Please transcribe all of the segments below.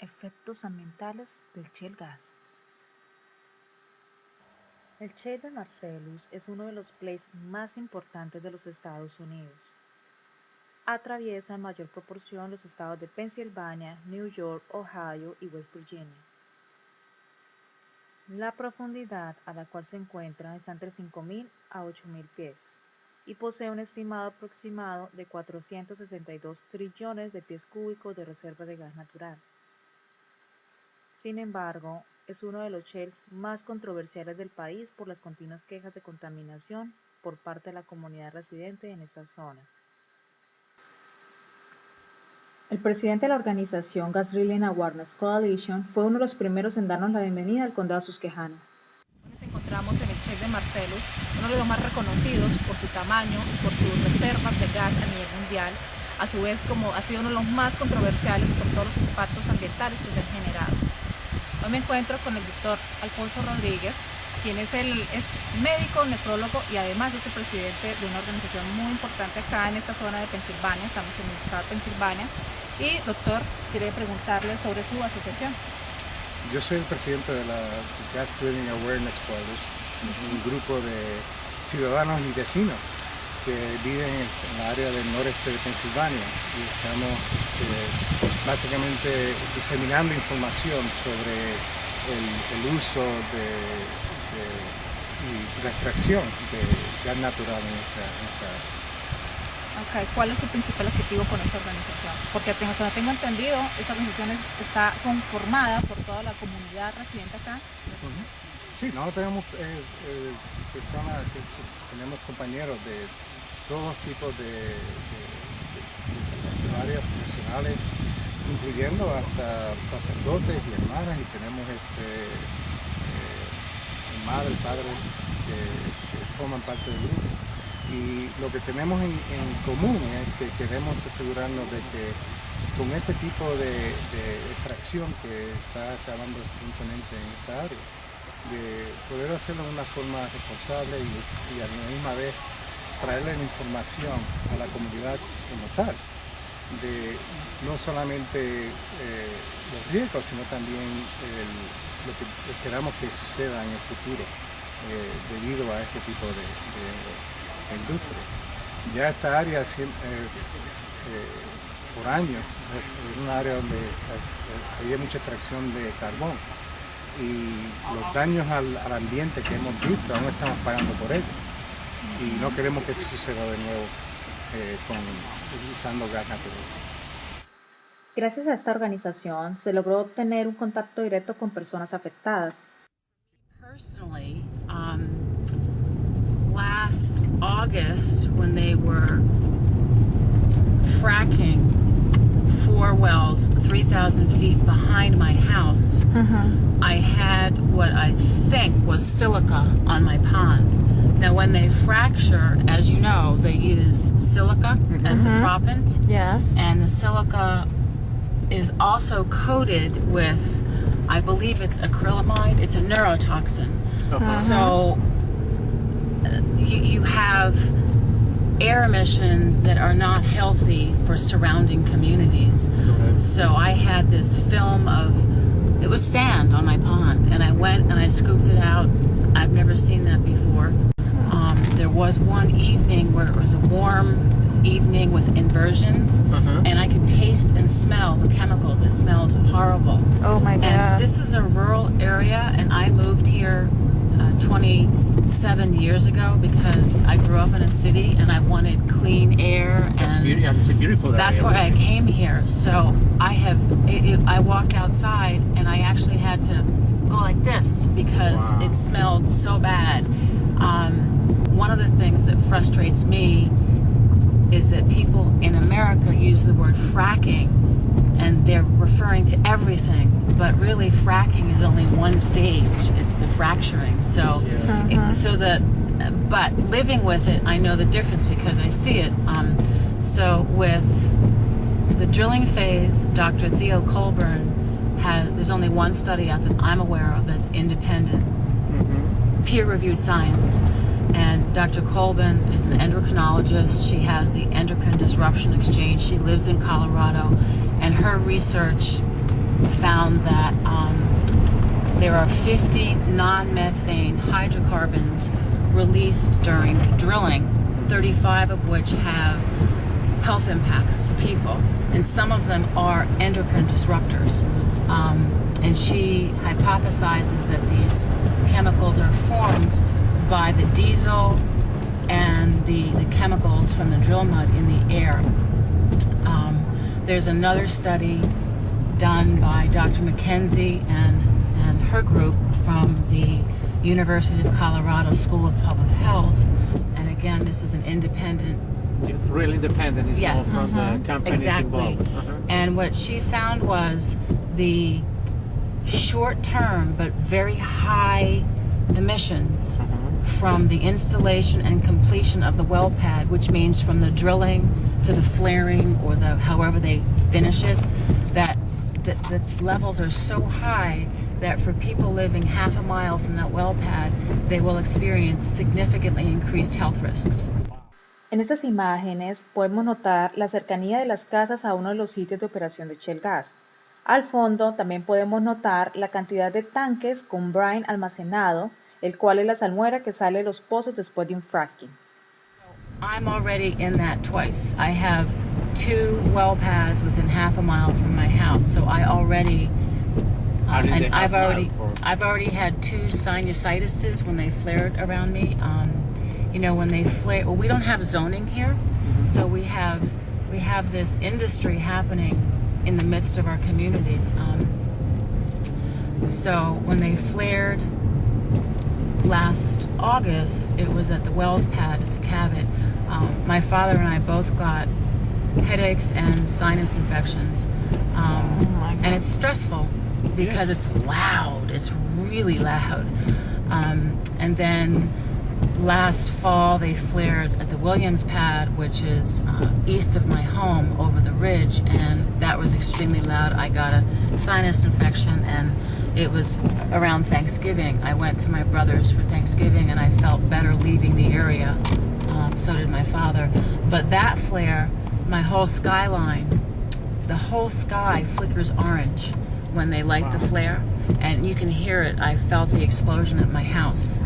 Efectos ambientales del shale gas. El shale de Marcellus es uno de los plays más importantes de los Estados Unidos. Atraviesa en mayor proporción los estados de Pensilvania, New York, Ohio y West Virginia. La profundidad a la cual se encuentra está entre 5.000 a 8.000 pies y posee un estimado aproximado de 462 trillones de pies cúbicos de reserva de gas natural. Sin embargo, es uno de los shales más controversiales del país por las continuas quejas de contaminación por parte de la comunidad residente en estas zonas. El presidente de la organización Gas Drilling Awareness Coalition fue uno de los primeros en darnos la bienvenida al condado Susquehanna. Nos encontramos en el Shale de Marcellus, uno de los más reconocidos por su tamaño y por sus reservas de gas a nivel mundial, a su vez como ha sido uno de los más controversiales por todos los impactos ambientales que se han generado. Hoy me encuentro con el doctor Alfonso Rodríguez, quien es médico, nefrólogo y además es el presidente de una organización muy importante acá en esta zona de Pensilvania, estamos en el estado de Pensilvania. Y doctor, quería preguntarle sobre su asociación. Yo soy el presidente de la Gas Drilling Awareness Coalition, un grupo de ciudadanos y vecinos que viven en la área del noreste de Pensilvania y estamos básicamente diseminando información sobre el uso y la extracción de gas natural en esta área. Okay. ¿Cuál es su principal objetivo con esta organización? Porque hasta donde tengo entendido, esta organización está conformada por toda la comunidad residente acá. Sí, nosotros tenemos personas, tenemos compañeros de todos tipos de áreas profesionales, incluyendo hasta sacerdotes y hermanas, y tenemos madres, padres que forman parte del grupo. Y lo que tenemos en común es que queremos asegurarnos de que con este tipo de extracción que está acabando recientemente en esta área, de poder hacerlo de una forma responsable y a la misma vez traerle la información a la comunidad como tal, de no solamente los riesgos, sino también lo que esperamos que suceda en el futuro debido a este tipo de industria. Ya esta área por años es una área donde había mucha extracción de carbón y los daños al ambiente que hemos visto aún estamos pagando por ello y no queremos que eso suceda de nuevo usando gas natural. Gracias a esta organización se logró obtener un contacto directo con personas afectadas. Personally, last August, when they were fracking 4 wells 3,000 feet behind my house, I had what I think was silica on my pond. Now, when they fracture, as you know, they use silica as the proppant. Yes. And the silica is also coated with, I believe it's acrylamide. It's a neurotoxin. So you have air emissions that are not healthy for surrounding communities. So I had this film it was sand on my pond, and I went and I scooped it out. I've never seen that before. There was one evening where it was a warm evening with inversion, and I could taste and smell the chemicals. It smelled horrible. Oh my God. And this is a rural area, and I moved here 27 years ago because I grew up in a city and I wanted clean air, and it's a beautiful area. That's why I came here. So I walked outside and I actually had to go like this because it smelled so bad. One of the things that frustrates me is that people in America use the word fracking and they're referring to everything, but really fracking is only one stage. It's the fracturing. So, but living with it, I know the difference because I see it. So with the drilling phase, Dr. Theo Colburn there's only one study out that I'm aware of that's independent, peer-reviewed science. And Dr. Colburn is an endocrinologist. She has the Endocrine Disruption Exchange. She lives in Colorado, and her research found that there are 50 non-methane hydrocarbons released during drilling, 35 of which have health impacts to people, and some of them are endocrine disruptors. And she hypothesizes that these chemicals are formed by the diesel and the chemicals from the drill mud in the air. There's another study done by Dr. McKenzie and her group from the University of Colorado School of Public Health. And again, this is an independent. It's really independent. It's Yes, more from the companies exactly. involved. And what she found was the short-term but very high emissions from the installation and completion of the well pad, which means from the drilling to the flaring or the however they finish it, that the levels are so high that for people living half a mile from that well pad, they will experience significantly increased health risks. En estas imágenes podemos notar la cercanía de las casas a uno de los sitios de operación de Shale Gas. Al fondo también podemos notar la cantidad de tanques con brine almacenado, el cual es la salmuera que sale de los pozos después de un fracking. I'm already in that twice. I have 2 well pads within half a mile from my house, so I already and I've already had 2 sinusitis when they flared around me. When they flare, well, we don't have zoning here, so we have this industry happening in the midst of our communities. So when they flared last August, it was at the Wells pad. It's a cabin. My father and I both got headaches and sinus infections, and it's stressful because it's loud. It's really loud. And then last fall they flared at the Williams pad, which is east of my home over the ridge, and that was extremely loud. I got a sinus infection, and it was around Thanksgiving. I went to my brother's for Thanksgiving, and I felt better leaving the area. So did my father. But that flare, my whole skyline, the whole sky flickers orange when they light the flare, and you can hear it. I felt the explosion at my house.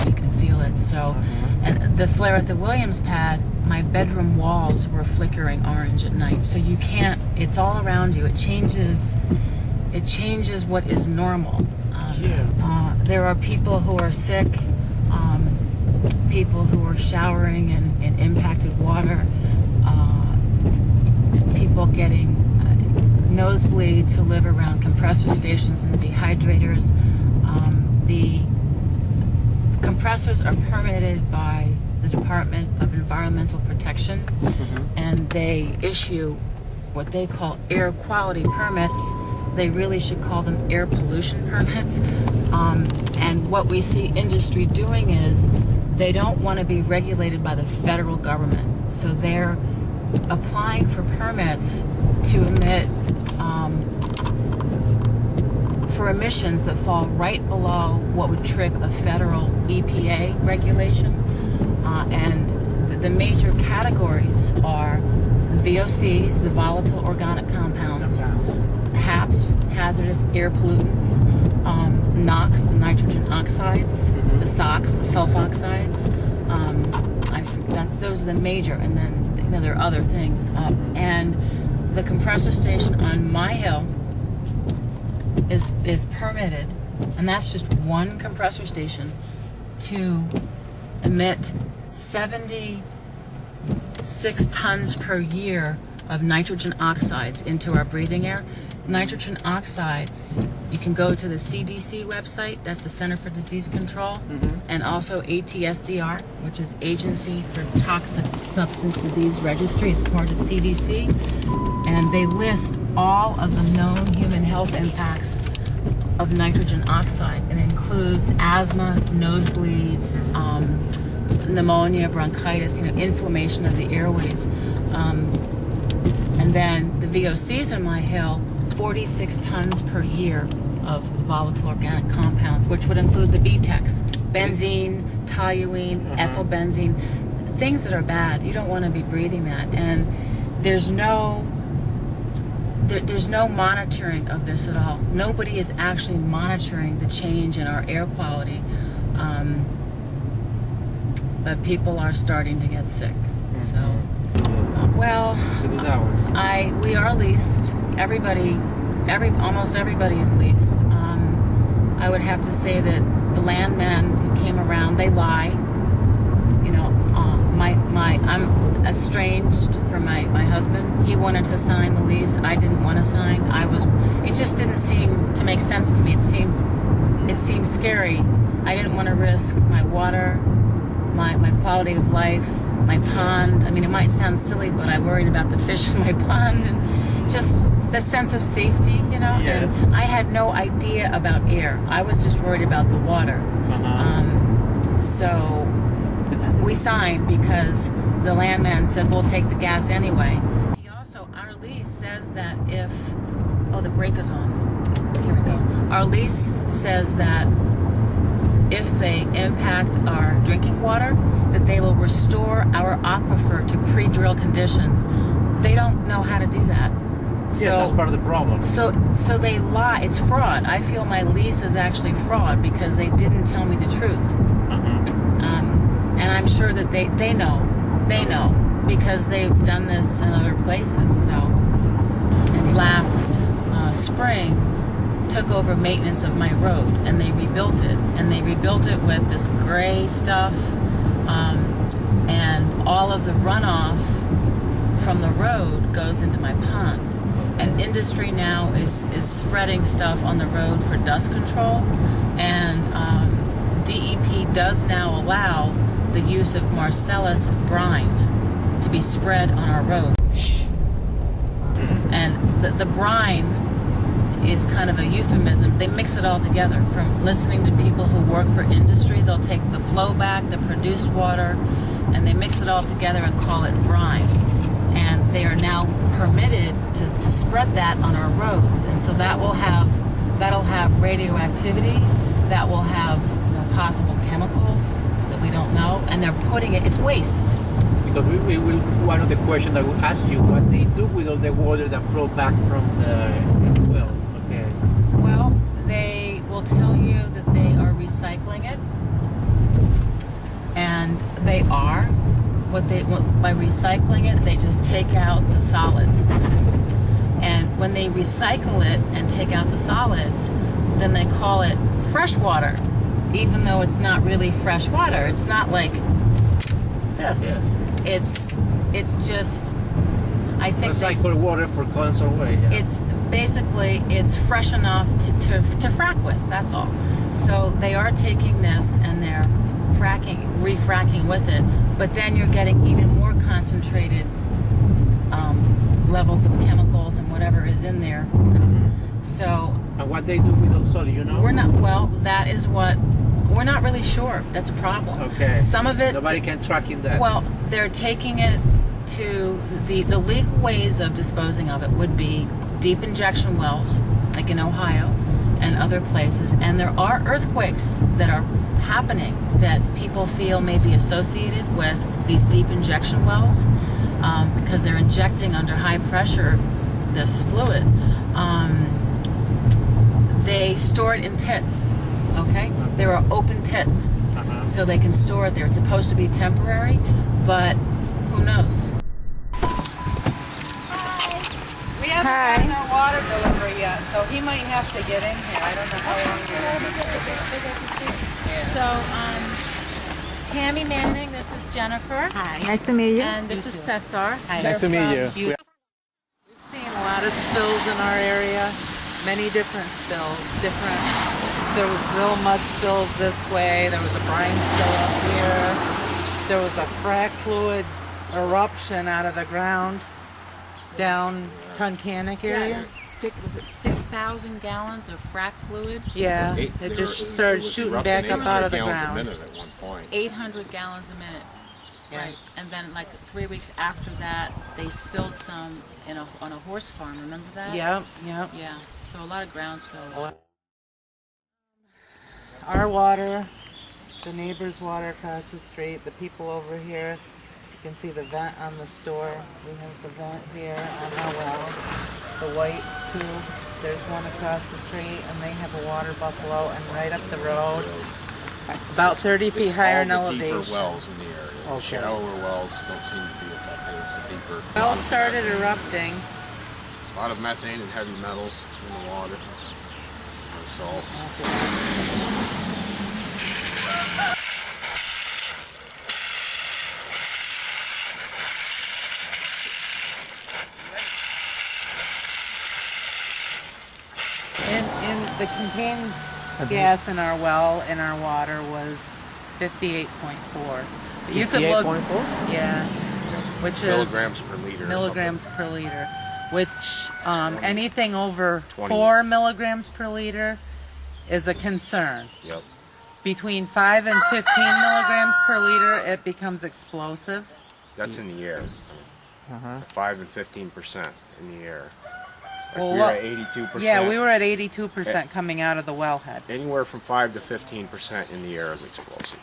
You can feel it. So, and the flare at the Williams pad, my bedroom walls were flickering orange at night. So you can't. It's all around you. It changes what is normal. There are people who are sick, people who are showering in impacted water, people getting nosebleeds who live around compressor stations and dehydrators. The compressors are permitted by the Department of Environmental Protection, and they issue what they call air quality permits. They really should call them air pollution permits. And what we see industry doing is they don't want to be regulated by the federal government. So they're applying for permits to emit for emissions that fall right below what would trip a federal EPA regulation. And the major categories are the VOCs, the volatile organic compounds, HAPs, hazardous air pollutants, NOx, the nitrogen oxides, the SOx, the sulfoxides. Those are the major, and then there are other things. And the compressor station on my hill is permitted, and that's just one compressor station, to emit 76 tons per year of nitrogen oxides into our breathing air. Nitrogen oxides, you can go to the CDC website, that's the Center for Disease Control, and also ATSDR, which is Agency for Toxic Substance Disease Registry. It's part of CDC, and they list all of the known human health impacts of nitrogen oxide. It includes asthma, nosebleeds, pneumonia, bronchitis, inflammation of the airways. And then the VOCs in my hill, 46 tons per year of volatile organic compounds, which would include the BTEX, benzene, toluene, ethylbenzene, things that are bad. You don't want to be breathing that. And there's no monitoring of this at all. Nobody is actually monitoring the change in our air quality. But people are starting to get sick. So, well, we are leased. Almost everybody is leased. I would have to say that the landmen who came around, they lie. You know, I'm estranged from my husband. He wanted to sign the lease. I didn't want to sign. It just didn't seem to make sense to me. It seemed scary. I didn't want to risk my water, my quality of life, my pond. I mean, it might sound silly, but I worried about the fish in my pond and just the sense of safety, you know. Yes. And I had no idea about air. I was just worried about the water. So we signed because the landman said we'll take the gas anyway. Our lease says that the brake is on. Here we go. Our lease says that if they impact our drinking water, that they will restore our aquifer to pre-drill conditions. They don't know how to do that. So, that's part of the problem. So they lie. It's fraud. I feel my lease is actually fraud because they didn't tell me the truth. And I'm sure that they know. They know because they've done this in other places. So, and last spring took over maintenance of my road, and they rebuilt it. And they rebuilt it with this gray stuff, and all of the runoff from the road goes into my pond. And industry now is spreading stuff on the road for dust control, and DEP does now allow the use of Marcellus brine to be spread on our road. And the brine is kind of a euphemism. They mix it all together. From listening to people who work for industry, they'll take the flow back, the produced water, and they mix it all together and call it brine. And they are now permitted to spread that on our roads. And so that'll have radioactivity, that will have possible chemicals that we don't know, and they're putting it's waste. Because we will, one of the questions I will ask you, what they do with all the water that flow back from the well. Okay. Well, they will tell you that they are recycling it, and they are. By recycling it, they just take out the solids. And when they recycle it and take out the solids, then they call it fresh water, even though it's not really fresh water. It's not like this. Yes. It's just, I think recycled water for constant way. Yeah. It's basically, it's fresh enough to frack with, that's all. So they are taking this and they're refracking with it, but then you're getting even more concentrated levels of chemicals and whatever is in there. So. And what they do with those solids, We're not really sure. That's a problem. Okay. Some of it. Nobody can track in that. Well, they're taking it to the legal ways of disposing of it would be deep injection wells, like in Ohio and other places. And there are earthquakes that are happening that people feel may be associated with these deep injection wells because they're injecting under high pressure this fluid. They store it in pits, okay? There are open pits, so they can store it there. It's supposed to be temporary, but who knows? We haven't gotten our water delivery yet, so he might have to get in here. I don't know how long So, Tammy Manning, this is Jennifer. Hi. Nice to meet you. And this is Cesar. Hi. Nice to meet you. We've seen a lot of spills in our area, many different spills. There was real mud spills this way, there was a brine spill up here, there was a frac fluid eruption out of the ground down Tunkhannock area. Was it 6,000 gallons of frac fluid? Yeah, it just started shooting back up out of the ground. 800 gallons a minute. Yeah. Right. And then like 3 weeks after that, they spilled some on a horse farm. Remember that? Yep. Yeah. So a lot of ground spills. our water, the neighbor's water across the street, the people over here. You can see the vent on the store. We have the vent here on our well. The white tube. There's one across the street, and they have a water buffalo. And right up the road, about 30 feet higher in all the elevation. deeper wells in the area. The shallower wells don't seem to be affected. It's the deeper. Well started erupting. A lot of methane and heavy metals in the water. And salts. In the contained gas in our well, in our water was 58.4. You could look, 58.4? yeah, which is Milligrams per liter. or milligrams per liter, which anything over 20. 4 milligrams per liter is a concern. something. Yep. Between 5 and 15 milligrams per liter, it becomes explosive. That's in the air. 5 and 15% in the air. Like Well, we were what- at 82%. Yeah, we were at 82% coming out of the wellhead. Anywhere from 5 to 15% in the air is explosive.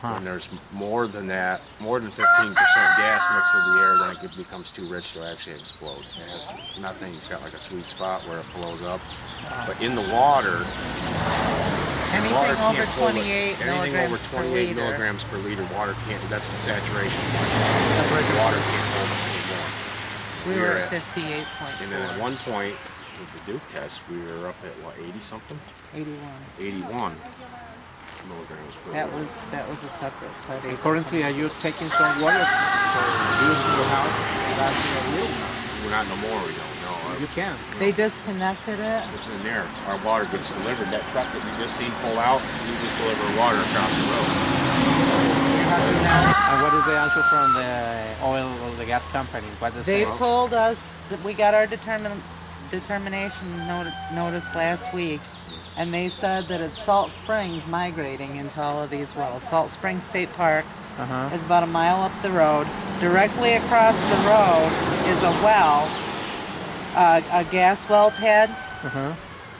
When there's more than that, more than 15% gas mixed with the air, then it becomes too rich to actually explode. It has nothing's got like a sweet spot where it blows up. But in the water, Anything water over can't hold it. 28 Anything over milligrams per 28 liter. milligrams per liter, water can't. That's the saturation point. Water can't hold it anymore. We we were were at at- 58.4. And then at one point with the Duke test, we were up at what, 80 something? 81. 81 milligrams per That liter. was a separate study. And currently, are you taking some water for use in your house? That's you. We're not no more. We don't know. You can. They disconnected it. It's in there. Our water gets delivered. That truck that you just seen pull out, you just deliver water across the road. And what is the answer from the oil or the gas company? What is They've it? told us that we got our determination notice last week, and they said that it's Salt Springs migrating into all of these wells. Salt Springs State Park is about a mile up the road. Directly across the road is a well, a gas well pad.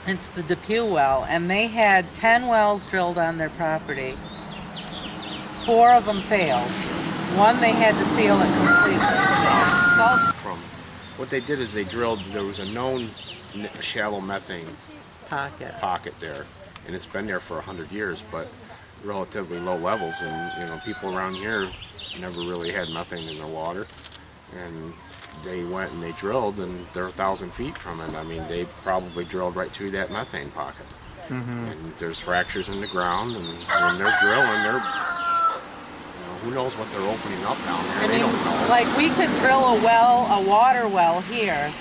It's the Depew well, and they had 10 wells drilled on their property. 4 of them failed. One, they had to seal it completely. Salt From what they did is they drilled. There was a known shallow methane pocket. pocket there, and it's been there for 100 years, but relatively low levels. And people around here never really had methane in their water, and they went and they drilled, and they're 1,000 feet from it. I mean, they probably drilled right through that methane pocket. And there's fractures in the ground, and when they're drilling, who knows what they're opening up down there? I They mean, don't know. like we could drill a water well here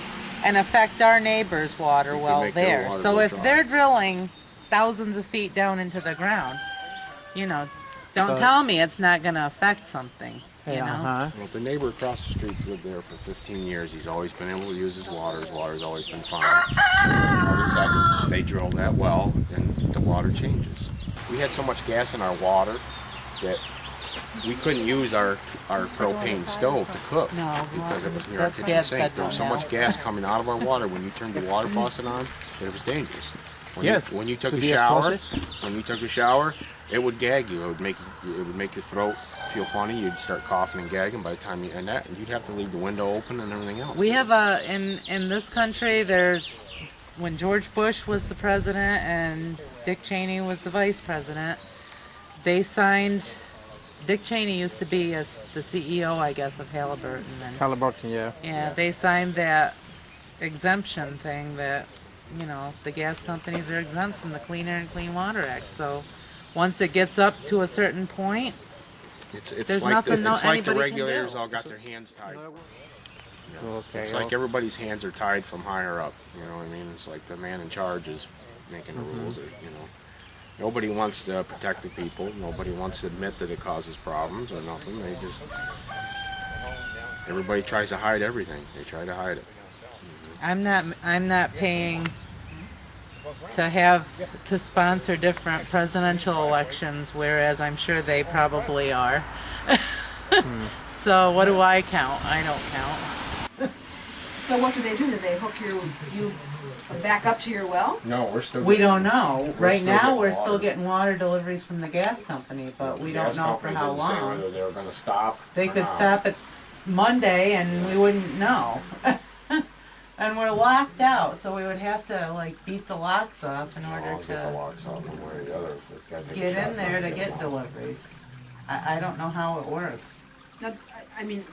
and affect our neighbor's water You could well make their there. water So go if dry. they're drilling thousands of feet down into the ground, don't So- tell me it's not going to affect something, you know? Well, the neighbor across the street's lived there for 15 years. He's always been able to use his water. His water's always been fine. All of a sudden, they drill that well, and the water changes. We had so much gas in our water that we couldn't use our propane stove to cook No, because it was near our that's kitchen gas sink. There was so fed much gas coming out of our water when you turned the water faucet on that it was dangerous. When Yes, when you took could a be shower, explosive. it would gag you. It would make your throat feel funny. You'd start coughing and gagging by the time and you'd have to leave the window open and everything else. We have in this country, when George Bush was the president and Dick Cheney was the vice president, they signed. Dick Cheney used to be the CEO, I guess, of Halliburton. And, Halliburton, yeah, they signed that exemption thing that, the gas companies are exempt from the Clean Air and Clean Water Act. So once it gets up to a certain point, It's There's like nothing it's like the anybody can regulators do. all got their hands tied. Okay. It's like everybody's hands are tied from higher up. You know what I mean? It's like the man in charge is making the rules. Nobody wants to protect the people. Nobody wants to admit that it causes problems or nothing. Everybody tries to hide everything. They try to hide it. I'm not paying to sponsor different presidential elections, whereas I'm sure they probably are. So what do I count? I don't count. So what do? Do they hook you back up to your well? No, we're still. We getting- don't know. we're Right still now, getting we're water. still getting water deliveries from the gas company, but we The don't gas know for company how didn't say long. whether they were going to stop. They or could not. stop it Monday and we wouldn't know. And we're locked out, so we would have to like beat the locks off in order I'll get the to locks off one way or the other. If it got to get shut in there down, to get them. deliveries. I don't know how it works. Now, I mean,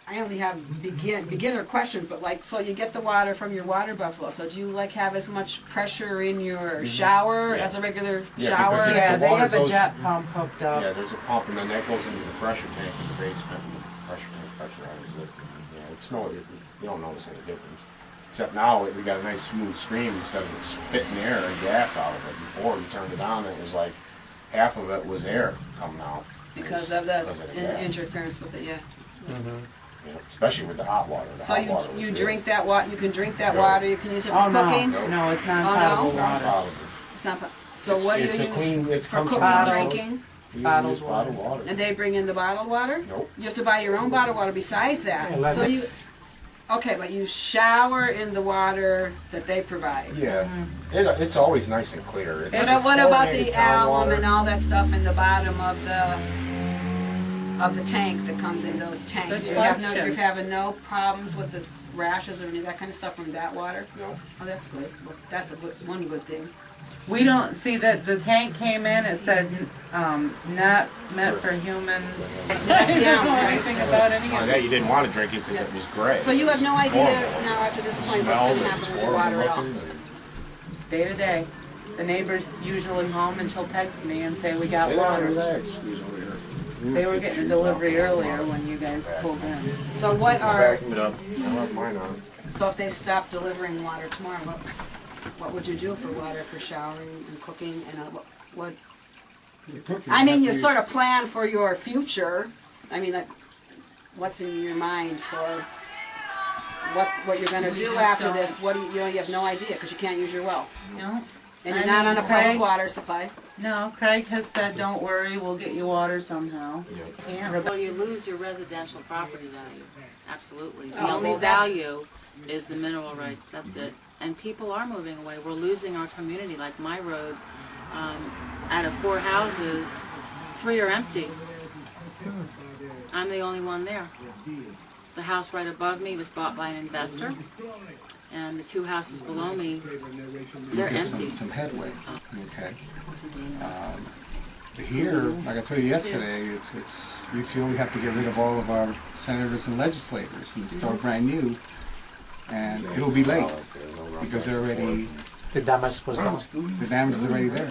I only have beginner questions, but like, so you get the water from your water buffalo. So do you like have as much pressure in your shower Yeah. as a regular Yeah, shower? because Yeah, the they water have a goes- jet pump hooked up. Yeah, there's a pump and then that goes into the pressure tank in the basement. And the pressure tank pressurizes it. Yeah, it's no, you don't notice any difference. Except now we got a nice smooth stream instead of it spitting air and gas out of it. Before we turned it on, it was like half of it was air coming out. Because of the Because of the gas. interference with it, yeah. Yeah, especially with the hot water. The So hot water was you good. drink that water. You can drink that No. water. You can use it for Oh no, cooking. no, it's not Oh, no? potable It's not water. potable. It's not, so It's- what do you it's a use clean- it for comes from cooking, bottles. drinking? You Bottled use bottled water. And they bring in the bottled water? Nope. You have to buy your own bottled water besides that. Yeah, let So me- you, okay, but you shower in the water that they provide. Yeah, it's always nice and clear. It's, But it's what about chlorinated the town alum water. and all that stuff in the bottom of the tank that comes in those tanks? Good You're question. having no problems with the rashes or any of that kind of stuff from that water? No. Oh, that's good. Well, that's one good thing. We don't see that the tank came in, it said, not meant for human. That's I the don't alum, know right? anything about any Oh, of yeah, it. you didn't want to drink it because it was gray. So you have no idea Horrible. now after this It point what's smelled, going to it happen was with the horrible water at all? looking, and Day to day. The neighbor's usually home and she'll text me and say, we got they don't water. relax. Who's over here? They were getting a delivery earlier when you guys pulled in. So what are, Backing it up. I left mine on. so if they stop delivering water tomorrow, what would you do for water for showering and cooking and what? I mean, you sort of plan for your future. I mean, like, what's in your mind for what you're going to do after this? What do you have no idea because you can't use your well. No, And you're I not mean, on a public Craig- water supply. no, Craig has said, don't worry, we'll get you water somehow. Can't. Well, you lose your residential property value, absolutely. The Oh, only well, that's- value is the mineral rights, that's it. And people are moving away, we're losing our community, like my road, out of 4 houses, 3 are empty. I'm the only one there. The house right above me was bought by an investor, and the 2 houses below me, they're Get empty. some headway. Okay. Here, like I told you yesterday, it's we feel we have to get rid of all of our senators and legislators and start brand new, and it'll be late because they're already The damage was done. the damage is already there.